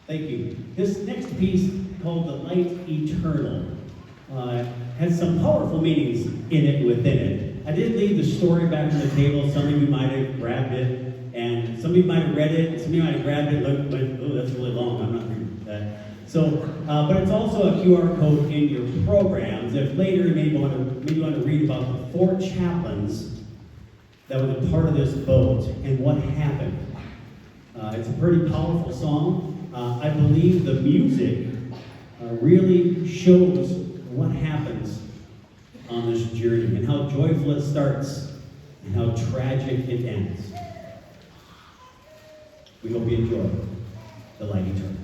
Thank you. This next piece, called The Light Eternal, has some powerful meanings in it, within it. I did leave the story back on the table. Some of you might have grabbed it, and some of you might have read it, some of you might have grabbed it, looked, went, oh, that's really long, I'm not reading that. So, but it's also a QR code in your programs. If later you maybe want to read about the 4 chaplains that were a part of this boat and what happened. It's a pretty powerful song. I believe the music really shows what happens on this journey and how joyful it starts and how tragic it ends. We hope you enjoy The Light Eternal.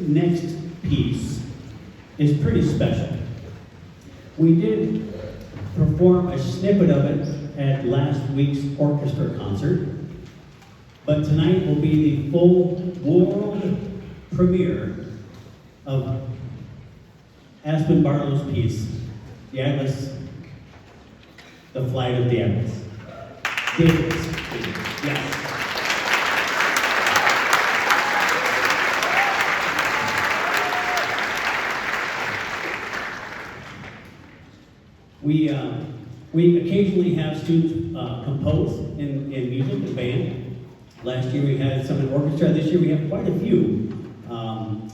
next piece is pretty special. We did perform a snippet of it at last week's orchestra concert, but tonight will be the full world premiere of Aspen Barlow's piece, The Atlas, The Flight of the Atlas. Yes. We occasionally have students compose in music and band. Last year we had some in orchestra. This year we have quite a few.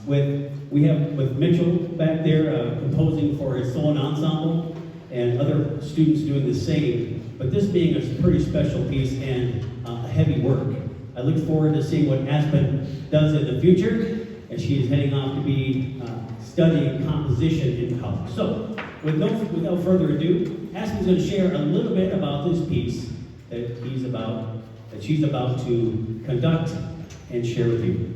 With Mitchell back there composing for his solo ensemble, and other students doing the same. But this being a pretty special piece and a heavy work. I look forward to seeing what Aspen does in the future, as she is heading off to be studying composition in college. So, without further ado, Aspen's going to share a little bit about this piece that she's about to conduct and share with you.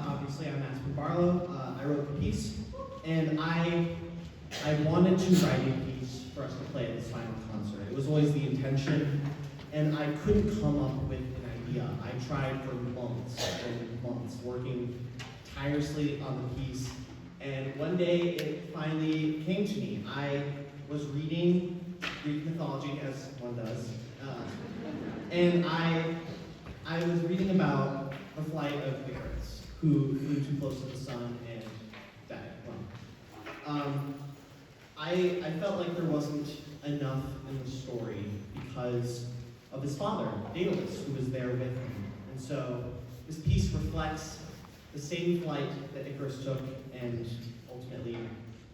Obviously, I'm Aspen Barlow. I wrote the piece, and I wanted to write a piece for us to play at this final concert. It was always the intention, and I couldn't come up with an idea. I tried for months and months, working tirelessly on the piece, and one day it finally came to me. I was reading Greek mythology, as one does, and I was reading about the flight of Everest, who flew too close to the sun and died. I felt like there wasn't enough in the story because of his father, Daedalus, who was there with him. And so this piece reflects the same flight that Icarus took and ultimately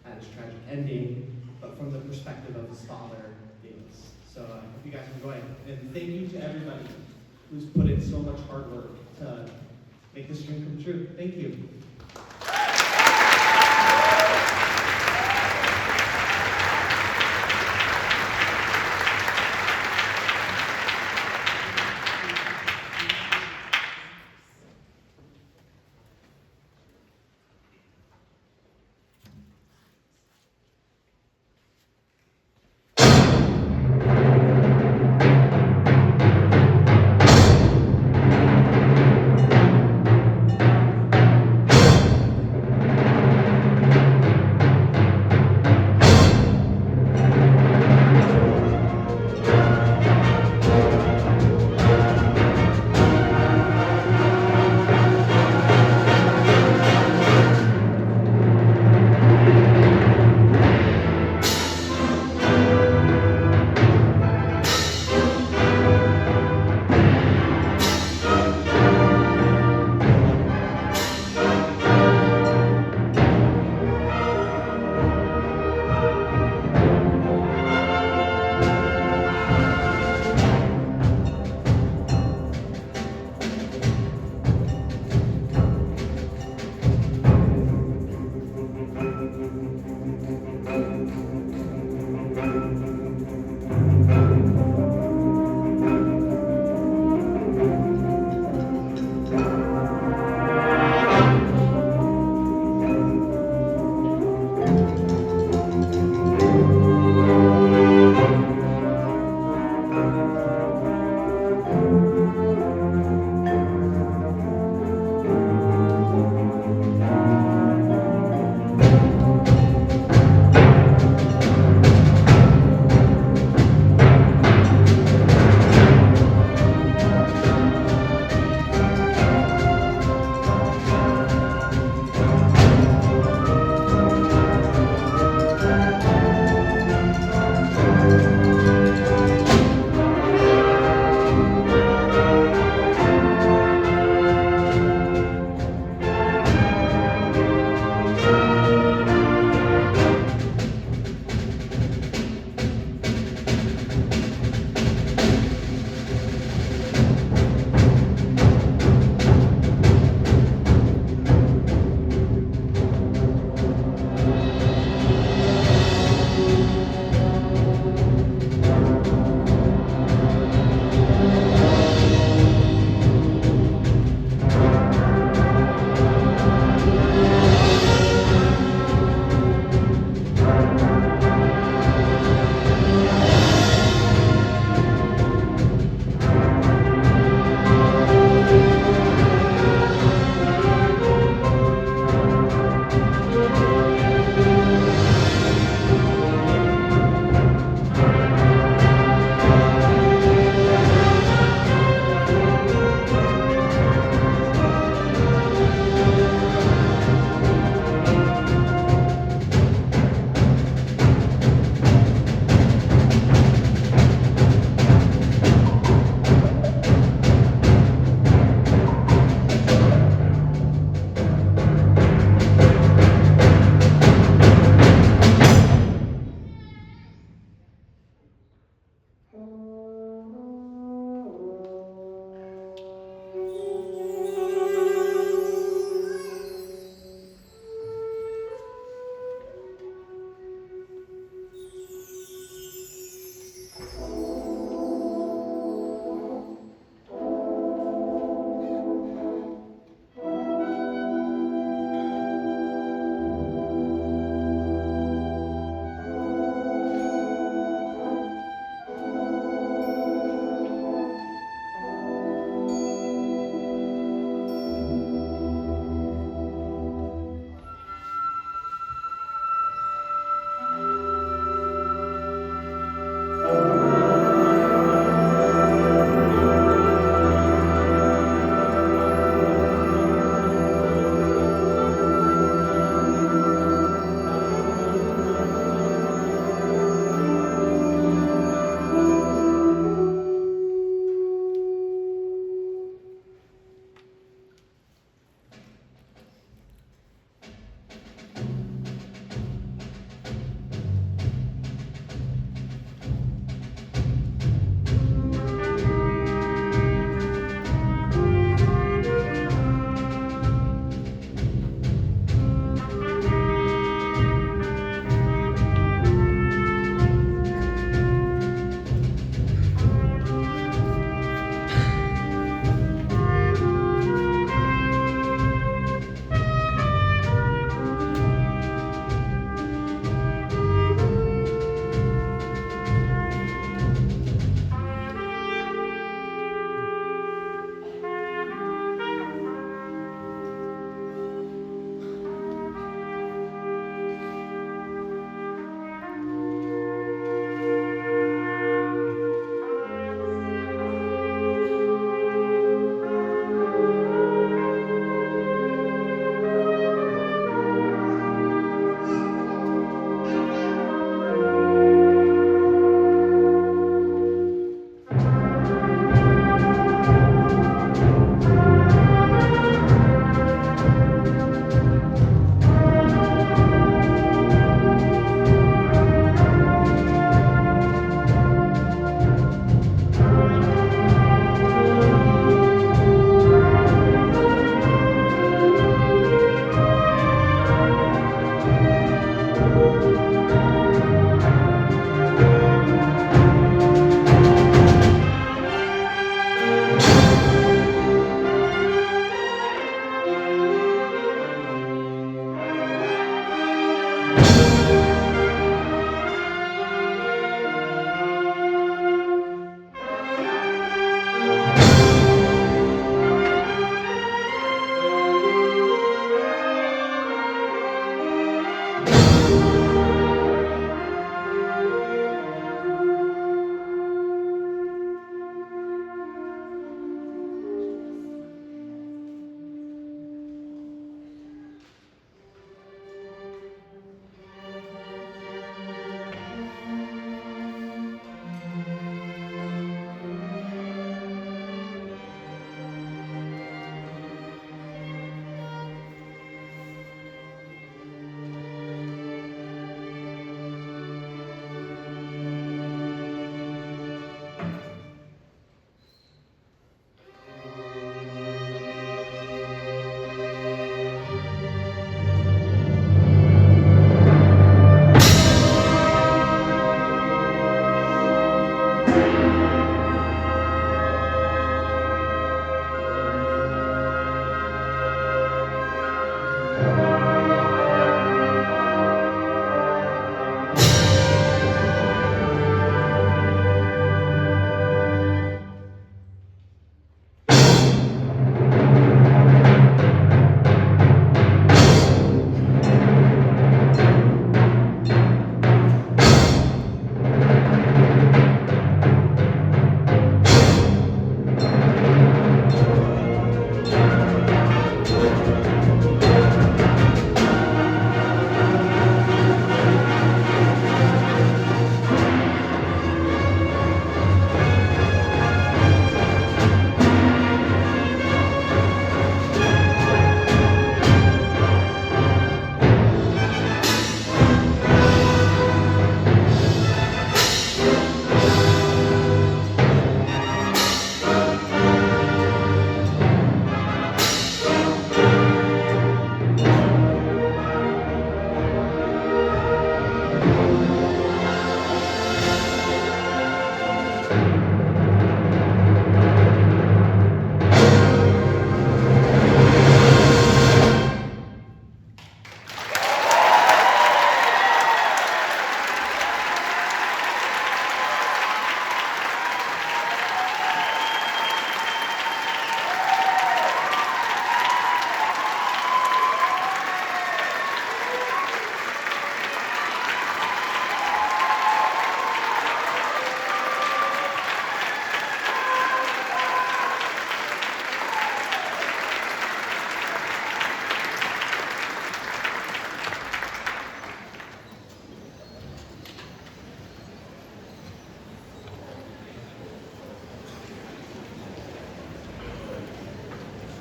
had his tragic ending, but from the perspective of his father, Daedalus. So I hope you guys enjoy it. And thank you to everybody who's put in so much hard work to make this dream come true. Thank you.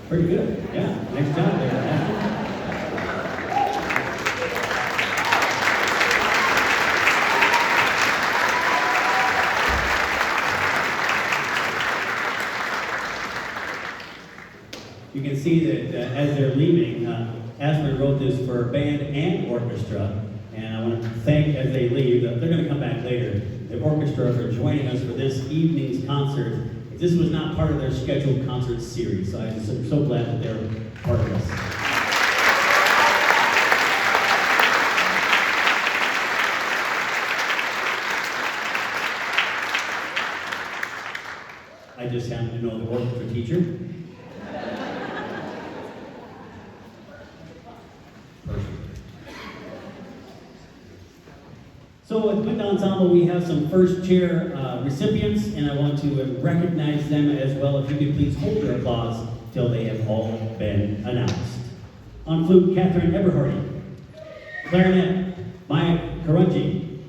Pretty good. Yeah. Nice job there, Ashley. You can see that as they're leaving, Ashley wrote this for band and orchestra, and I want to thank, as they leave, they're going to come back later, the orchestra for joining us for this evening's concert. This was not part of their scheduled concert series, so I'm so glad that they're part of this. I just happen to know the orchestra teacher. So at Wind Ensemble, we have some first chair recipients, and I want to recognize them as well. If you could please hold your applause till they have all been announced. On flute, Catherine Eberhardy. Clarinet, Maya Karunji.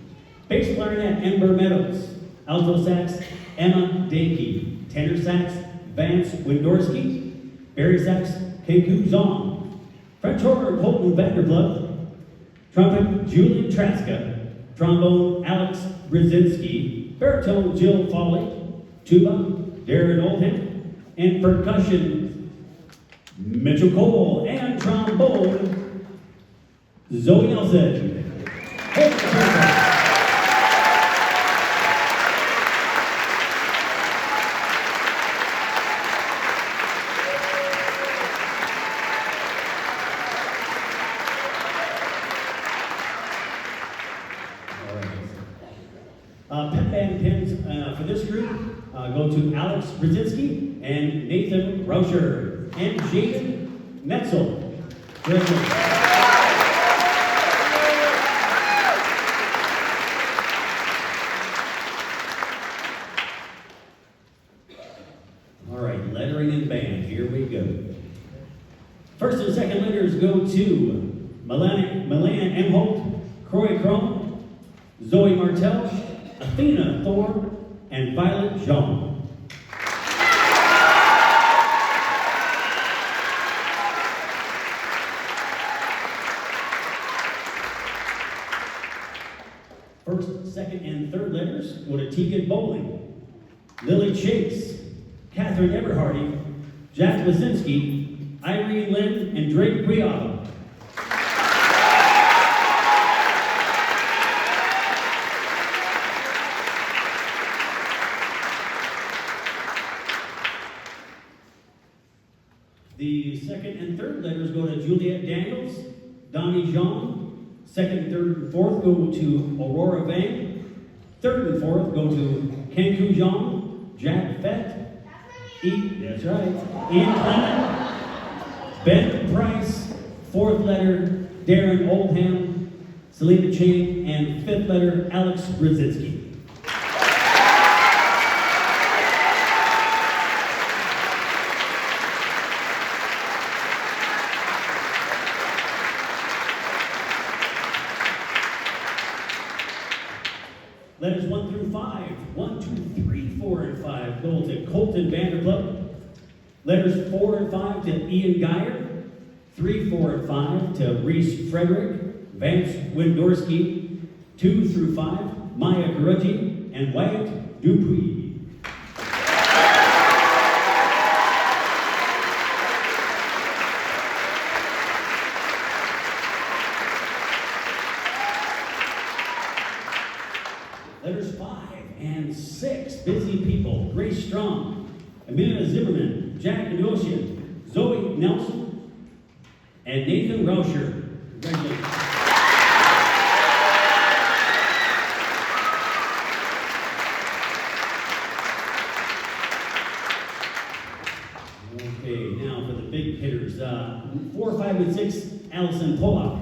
Bass clarinet, Ember Meadows. Alto sax, Emma Dakey. Tenor sax, Vance Windorski. Barry sax, Keku Zong. French horn, Colton Vanderplugt. Trumpet, Julian Traska. Trombone, Alex Brzezinski. Baritone, Jill Foley. Tuba, Darren Oldham. And percussion, Mitchell Cole. And trombone, Zoe Nelson. Pep band pins for this group go to Alex Brzezinski and Nathan Rauscher and Jaden Netzel. All right, lettering and band, here we go. First and second letters go to Melana Emholt, Croy Crum, Zoe Martell, Athena Thor, and Violet Jean. First, second, and third letters go to Tegan Bowling, Lily Chase, Catherine Everhardy, Jack Lazinski, Irene Lynn, and Drake Briava. The second and third letters go to Juliet Daniels, Donnie Jean. Second, third, and fourth go to Aurora Vang. Third and fourth go to Kenku Jean, Jack Fett, that's right, Ian Clement, Ben Price. Fourth letter, Darren Oldham, Selena Chang, and fifth letter, Alex Brzezinski. Letters 1 through 5. 1, 2, 3, 4, and 5 go to Colton Vanderplup. Letters 4 and 5 to Ian Geyer. 3, 4, and 5 to Reese Frederick, Vance Wendorski. 2 through 5, Maya Garudji and Wyatt Dupuy. Letters 5 and 6, busy people. Grace Strong, Amina Zimmerman, Jack Nosian, Zoe Nelson, and Nathan Rauscher. Congratulations. Okay, now for the big hitters. 4, 5, and 6, Allison Pollock.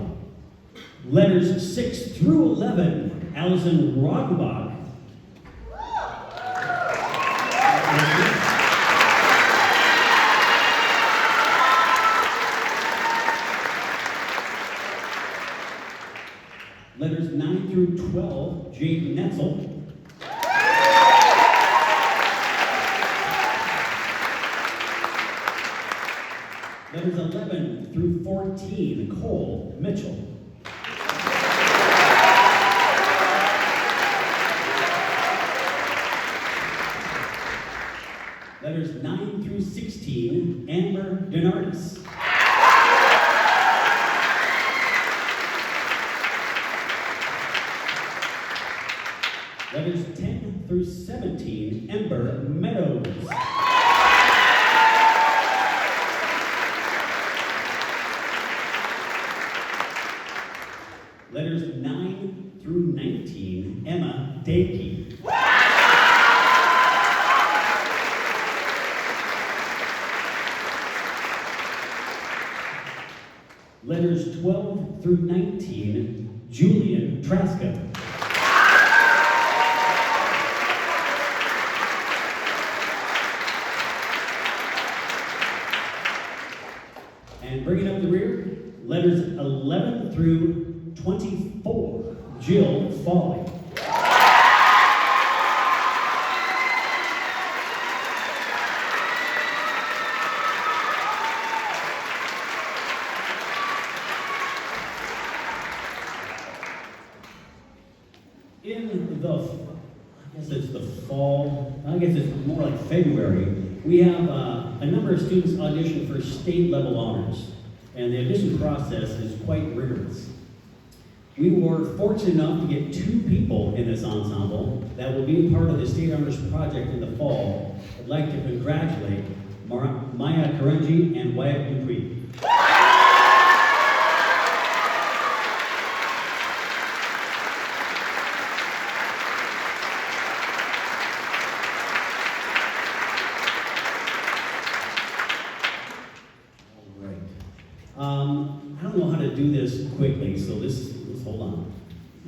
Letters 6 through 11, Allison Rodenbach. Letters 9 through 12, Jade Netzel. Letters 11 through 14, Cole Mitchell. Letters 9 through 16, Amber Denardis. Letters 10 through 17, Ember Meadows. Letters 9 through 19, Emma Dakey. Letters 12 through 19, Julian Traska. And bringing up the rear, letters 11 through 24, Jill Foley. In the, I guess it's the fall, I guess it's more like February, we have a number of students audition for state level honors, and the audition process is quite rigorous. We were fortunate enough to get 2 people in this ensemble that will be part of the State Honors Project in the fall. I'd like to congratulate Maya Karenji and Wyatt Dupuy. so let's hold on.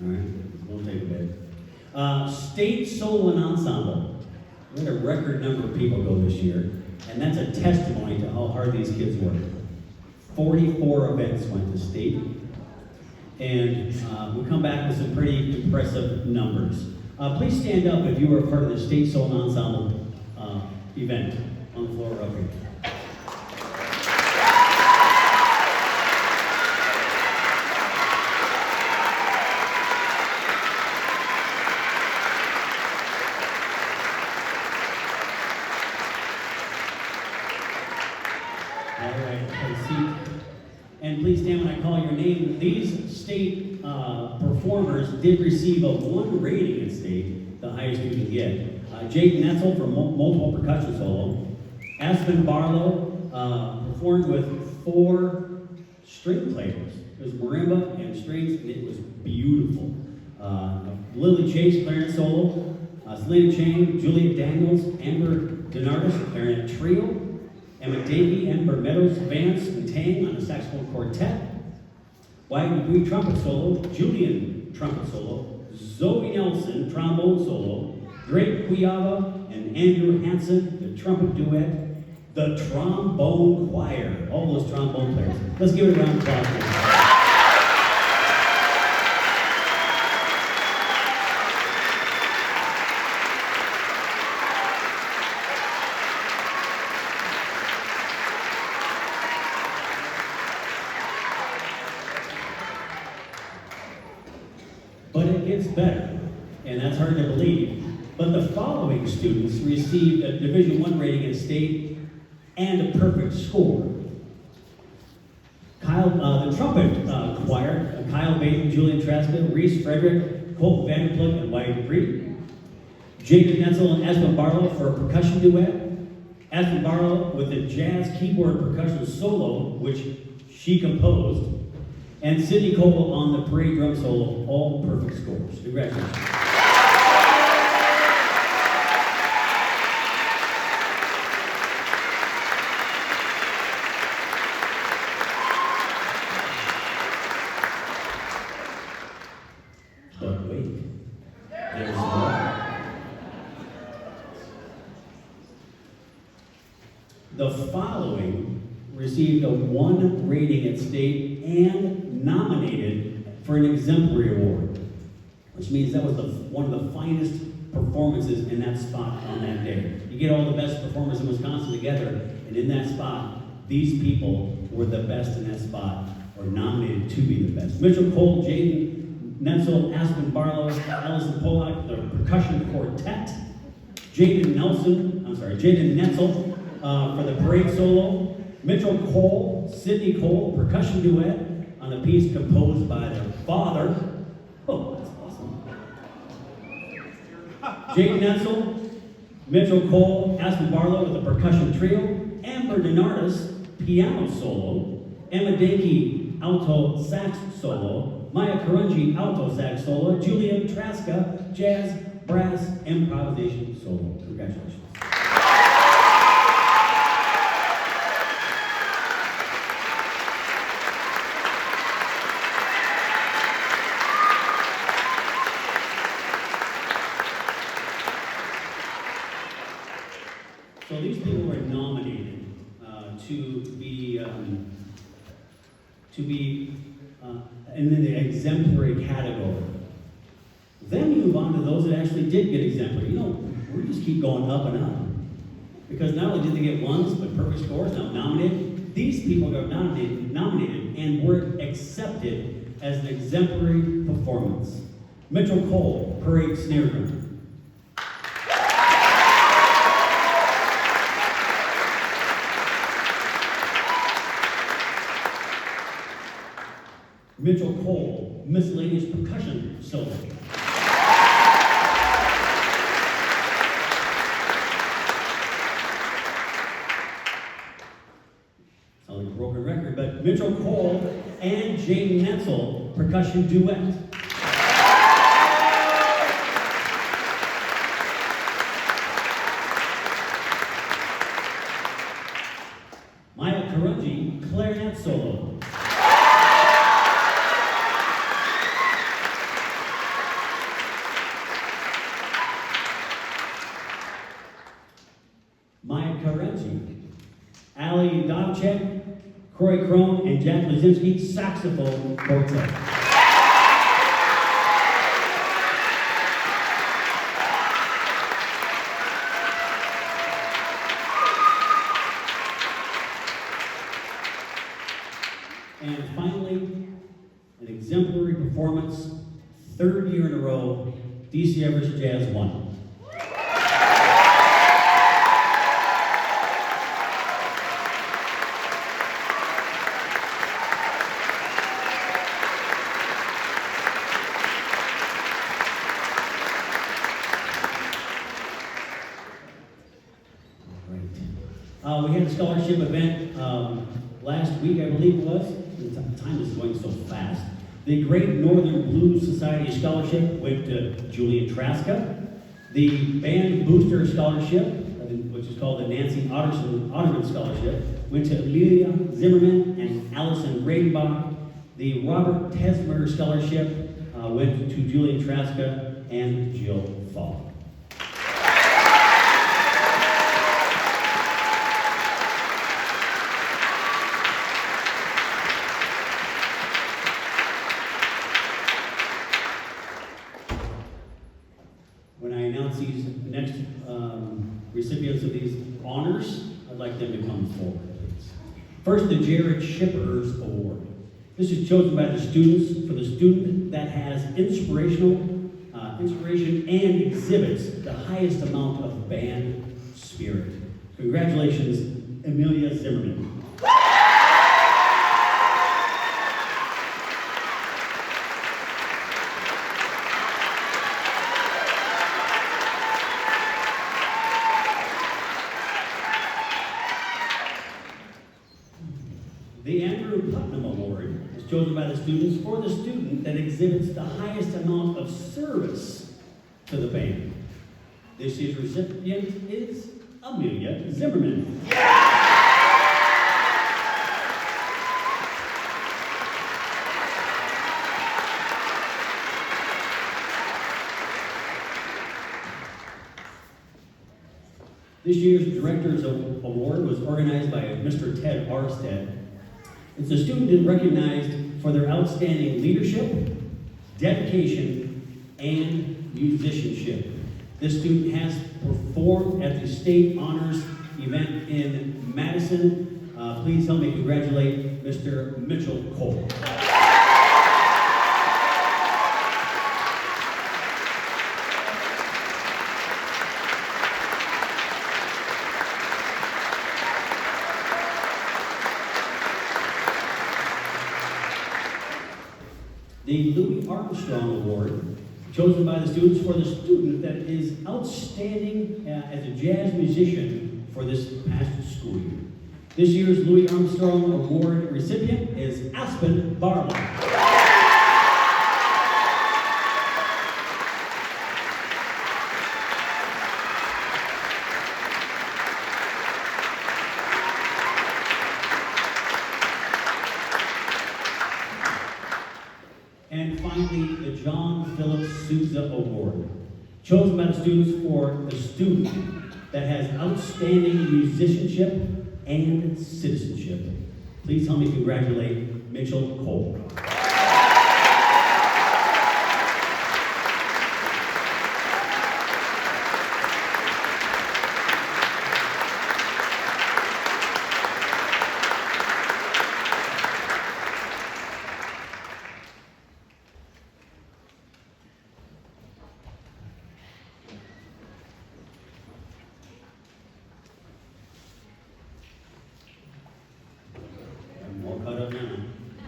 All right, won't take a bit. State Solo and Ensemble. We had a record number of people go this year, and that's a testimony to how hard these kids work. 44 events went to state, and we come back with some pretty impressive numbers. Please stand up if you were a part of the State Solo and Ensemble event on the floor up here. All right, have a seat. And please stand when I call your name. These state performers did receive a 1 rating in state, the highest you can get. Jake Netzel for multiple percussion solo. Aspen Barlow performed with 4 string players. It was marimba and strings, and it was beautiful. Lily Chase, clarinet solo. Selena Chang, Juliet Daniels, Amber Denardis, clarinet trio. Emma Davey, Amber Meadows, Vance, and Tang on the saxophone quartet. Wagner Bui trumpet solo, Julian trumpet solo, Zoe Nelson trombone solo, Drake Cuiava and Andrew Hansen, the trumpet duet, the trombone choir, all those trombone players. Let's give it a round of applause. But it gets better, and that's hard to believe. But the following students received a Division I rating in state and a perfect score. The trumpet choir, Kyle Baden, Julian Traska, Reese Frederick, Colt Vanderplug, and Wyatt Green. Jacob Netzel and Aspen Barlow for a percussion duet. Aspen Barlow with a jazz keyboard percussion solo, which she composed. And Sydney Cole on the parade drum solo, all perfect scores. Congratulations. But wait, there's more. The following received a 1 rating at state and nominated for an exemplary award, which means that was one of the finest performances in that spot on that day. You get all the best performers in Wisconsin together, and in that spot, these people were the best in that spot, or nominated to be the best. Mitchell Cole, Jaden Netzel, Aspen Barlow, Allison Polak, the percussion quartet. Jaden Netzel for the parade solo. Mitchell Cole, Sydney Cole, percussion duet on a piece composed by their father. Oh, that's awesome. Jake Netzel, Mitchell Cole, Aspen Barlow with a percussion trio. Amber Denardis, piano solo. Emma Dakey, alto sax solo. Maya Karunji, alto sax solo. Julia Traska, jazz, brass, improvisation solo. Congratulations. So these people were nominated to be in the exemplary category. Then you move on to those that actually did get exemplary. You know, we just keep going up and up. Because not only did they get ones, but perfect scores, now nominated. These people got nominated and were accepted as an exemplary performance. Mitchell Cole, parade snare drum. Mitchell Cole, miscellaneous percussion solo. Sounds like a broken record, but Mitchell Cole and Jane Netzel, percussion duet. Maya Karunji, clarinet solo. Wojciech, Corey Crone, and Jack Lazinski, saxophone quartet. And finally, an exemplary performance, third year in a row, DC Everest Jazz won. We had a scholarship event last week, I believe it was. The time is going so fast. The Great Northern Blues Society Scholarship went to Julian Traska. The Band Booster Scholarship, which is called the Nancy Otterman Scholarship, went to Amelia Zimmerman and Allison Radenbach. The Robert Tesmer Scholarship went to Julian Traska and Jill Falk. When I announce these next recipients of these honors, I'd like them to come forward, please. First, the Jared Shippers Award. This is chosen by the students for the student that has inspiration and exhibits the highest amount of band spirit. Congratulations, Amelia Zimmerman. The Andrew Putnam Award is chosen by the students for the student that exhibits the highest amount of service to the band. This year's recipient is Amelia Zimmerman. This year's Director's Award was organized by Mr. Ted Arstead. It's a student recognized for their outstanding leadership, dedication, and musicianship. This student has performed at the State Honors event in Madison. Please help me congratulate Mr. Mitchell Cole. The Louis Armstrong Award, chosen by the students for the student that is outstanding as a jazz musician for this past school year. This year's Louis Armstrong Award recipient is Aspen Barlow. And finally, the John Philip Sousa Award, chosen by the students for the student that has outstanding musicianship and citizenship. Please help me congratulate Mitchell Cole.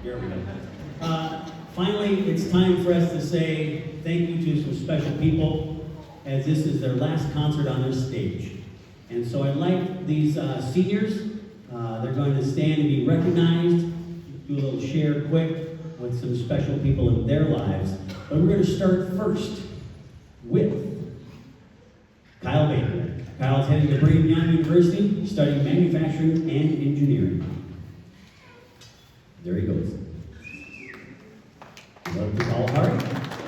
Here we go. Finally, it's time for us to say thank you to some special people, as this is their last concert on this stage. And so I'd like these seniors, they're going to stand and be recognized, do a little share quick with some special people in their lives. But we're going to start first with Kyle Baker. Kyle's heading to Brigham Young University, studying manufacturing and engineering. There he goes. Love to call hard.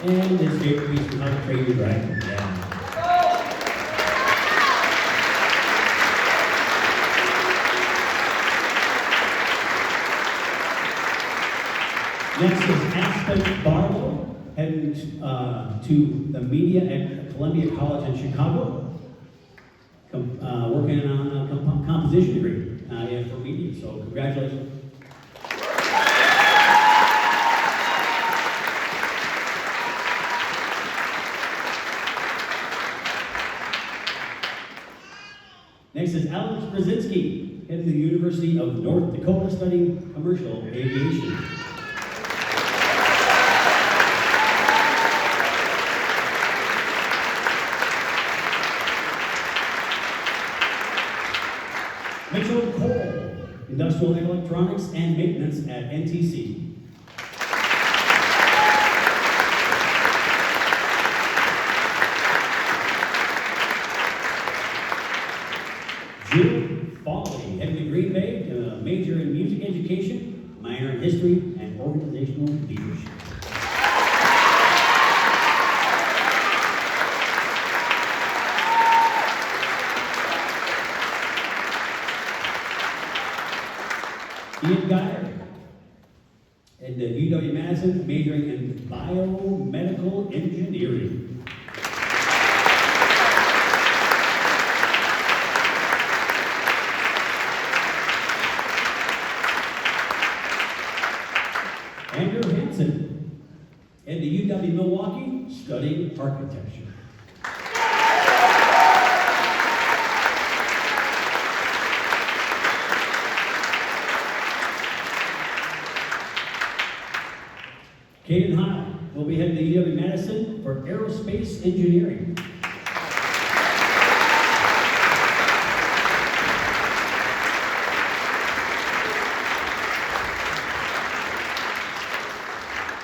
And his favorite piece of How to Train Your Dragon. Yeah. Next is Aspen Barlow, heading to the media at Columbia College in Chicago, working on a composition degree for media. So congratulations. Next is Alex Brzezinski, heading to the University of North Dakota, studying commercial aviation. Mitchell Cole, industrial electronics and maintenance at NTC. Jill Foley, heading to Green Bay, a major in music education, minor in history and organizational leadership. Ian Geyer, and UW-Madison, majoring in biomedical engineering. Andrew Hansen, and the UW-Milwaukee, studying architecture. Caden High will be heading to UW-Madison for aerospace engineering.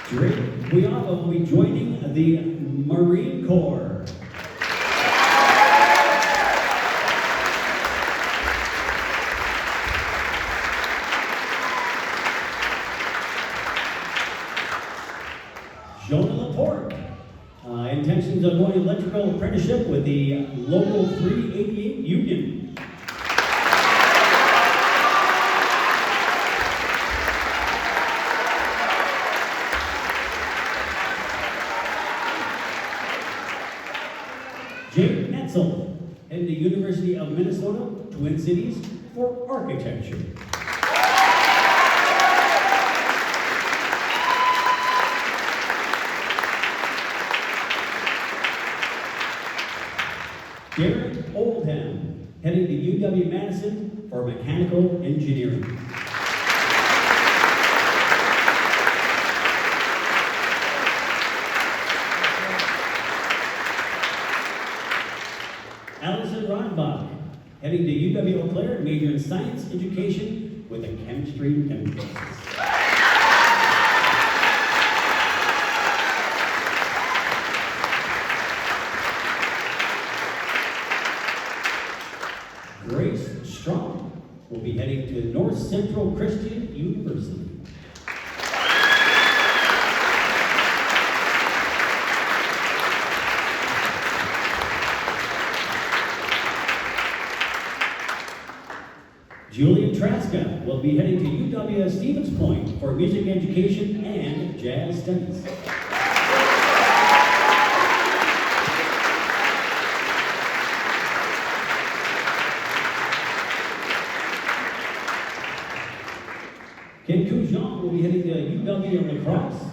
Drake Guiava will be joining the Marine Corps. Jonah Laporte, intentions of going electrical apprenticeship with the local 388 union. Jake Netzel, and the University of Minnesota, Twin Cities, for architecture. Derek Oldham, heading to UW-Madison for mechanical engineering. Allison Rodbach, heading to UW-Eau Claire, major in science education with a chemistry emphasis. Grace Strong will be heading to North Central Christian University. Julia Traska will be heading to UW Stevens Point for music education and jazz studies. Ken Coujon will be heading to UW La Crosse,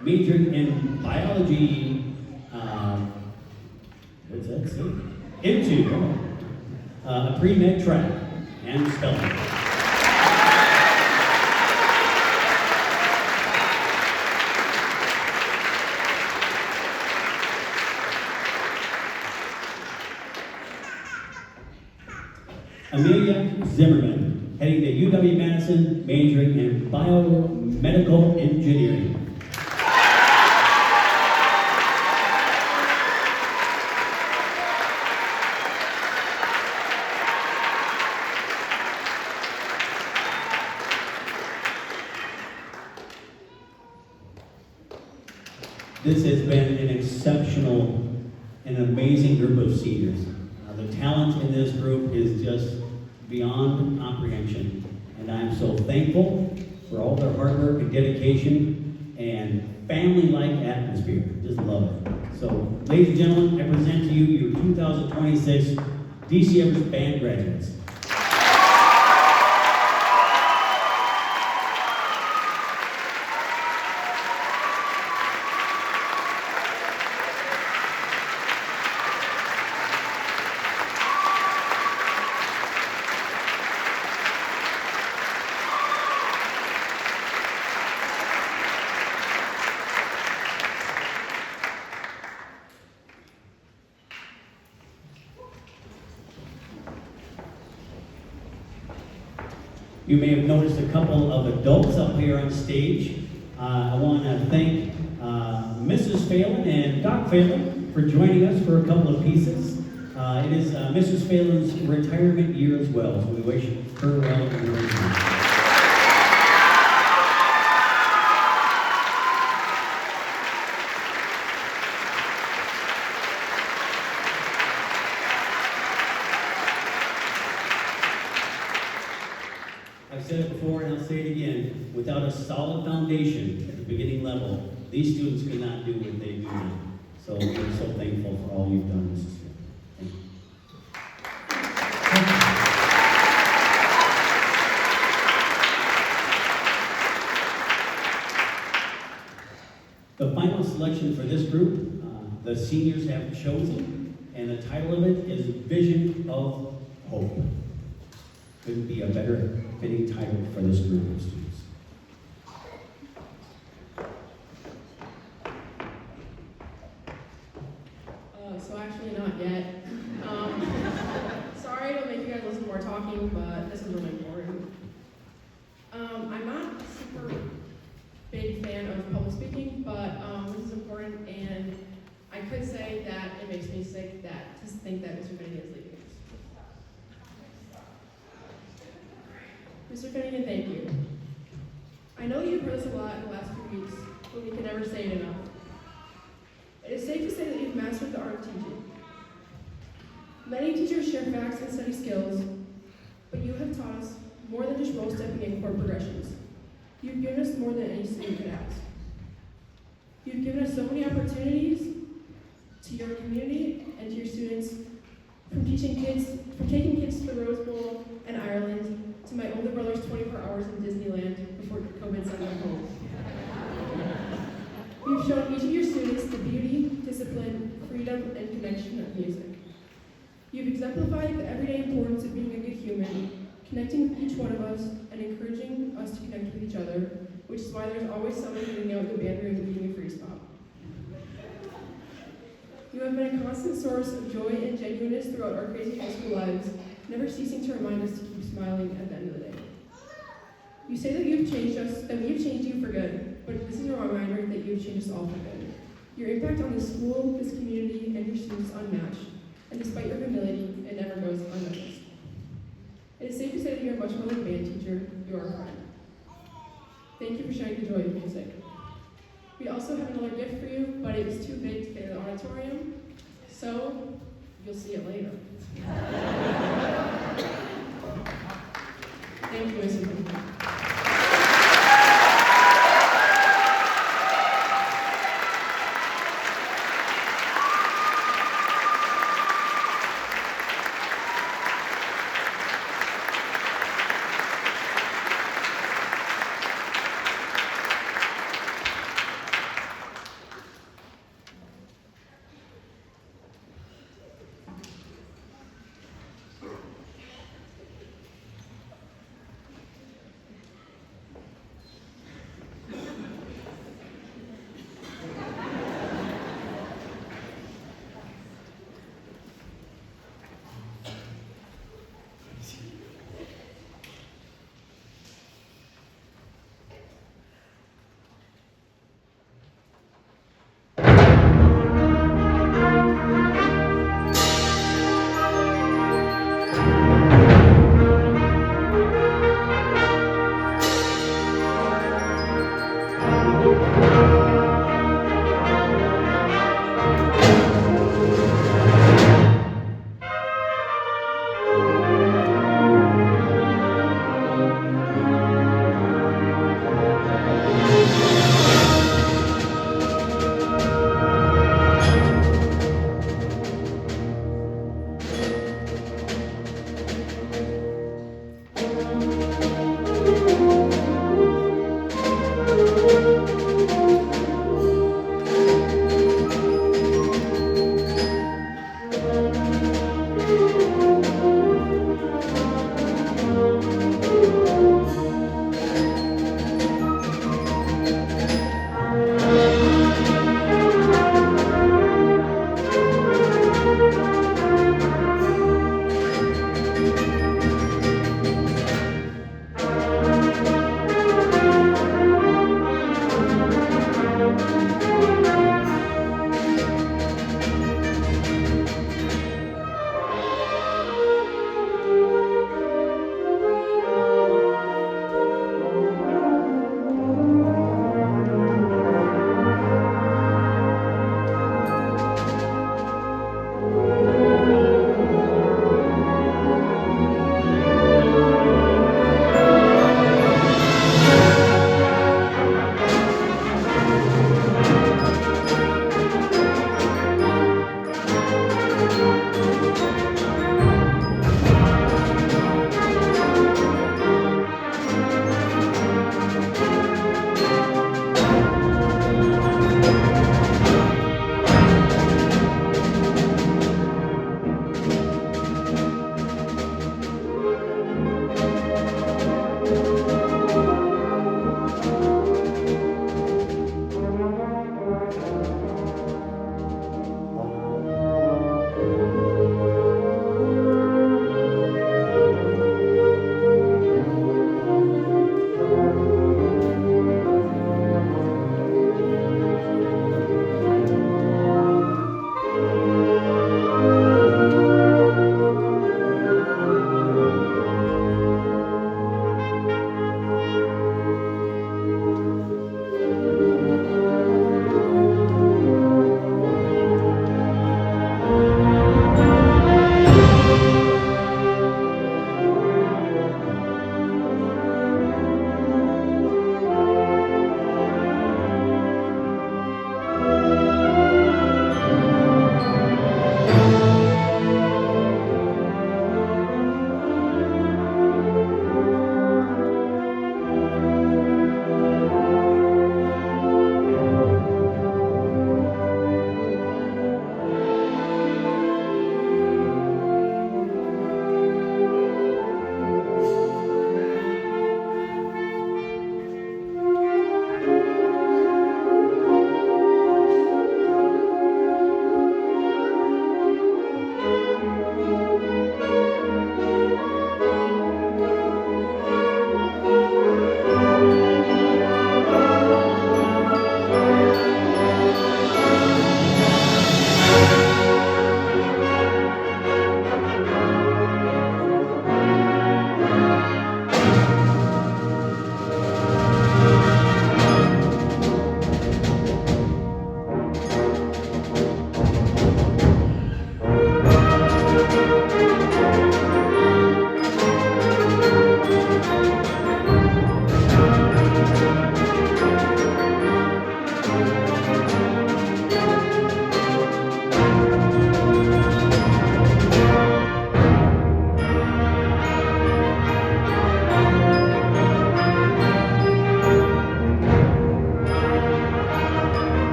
majoring in biology, what's that say? Into a pre-med track and spelling. Amelia Zimmerman, heading to UW-Madison, majoring in biomedical engineering. This has been an exceptional and amazing group of seniors. The talent in this group is just beyond comprehension, and I'm so thankful for all their hard work and dedication and family-like atmosphere. Just love it. So, ladies and gentlemen, I present to you your 2026 DC Everest Band graduates. You may have noticed a couple of adults up here on stage. I want to thank Mrs. Phelan and Doc Phelan for joining us for a couple of pieces. It is Mrs. Phelan's retirement year as well, so we wish her well in her retirement. I've said it before and I'll say it again, without a solid foundation at the beginning level, these students could not do what they do now. So we're so thankful for all you've done, Mrs. Phelan. Thank you. The final selection for this group, the seniors have chosen, and the title of it is Vision of Hope. Couldn't be a better fitting title for this group of students. So actually not yet. Sorry to make you guys listen to more talking, but this is really important. I'm not a super big fan of public speaking, but this is important, and I could say that it makes me sick to think that Mr. Finnegan is leaving us. Mr. Finnegan, thank you. I know you've heard this a lot in the last few weeks, but we can never say it enough. It is safe to say that you've mastered the art of teaching. Many teachers share facts and study skills, but you have taught us more than just role stepping and chord progressions. You've given us more than any student could ask. You've given us so many opportunities to your community and to your students, from taking kids to the Rose Bowl and Ireland, to my older brother's 24 hours in Disneyland before COVID sent them home. You've shown each of your students the beauty, discipline, freedom, and connection of music. You've exemplified the everyday importance of being a good human, connecting with each one of us, and encouraging us to connect with each other, which is why there's always someone getting out the band room and being a free spot. You have been a constant source of joy and genuineness throughout our crazy high school lives, never ceasing to remind us to keep smiling at the end of the day. You say that you've changed us, that we have changed you for good, but this is a reminder that you have changed us all for good. Your impact on this school, this community, and your students is unmatched, and despite your humility, it never goes unnoticed. It is safe to say that you are much more than a band teacher, you are a friend. Thank you for sharing the joy of music. We also have another gift for you, but it was too big to fit in the auditorium, so you'll see it later.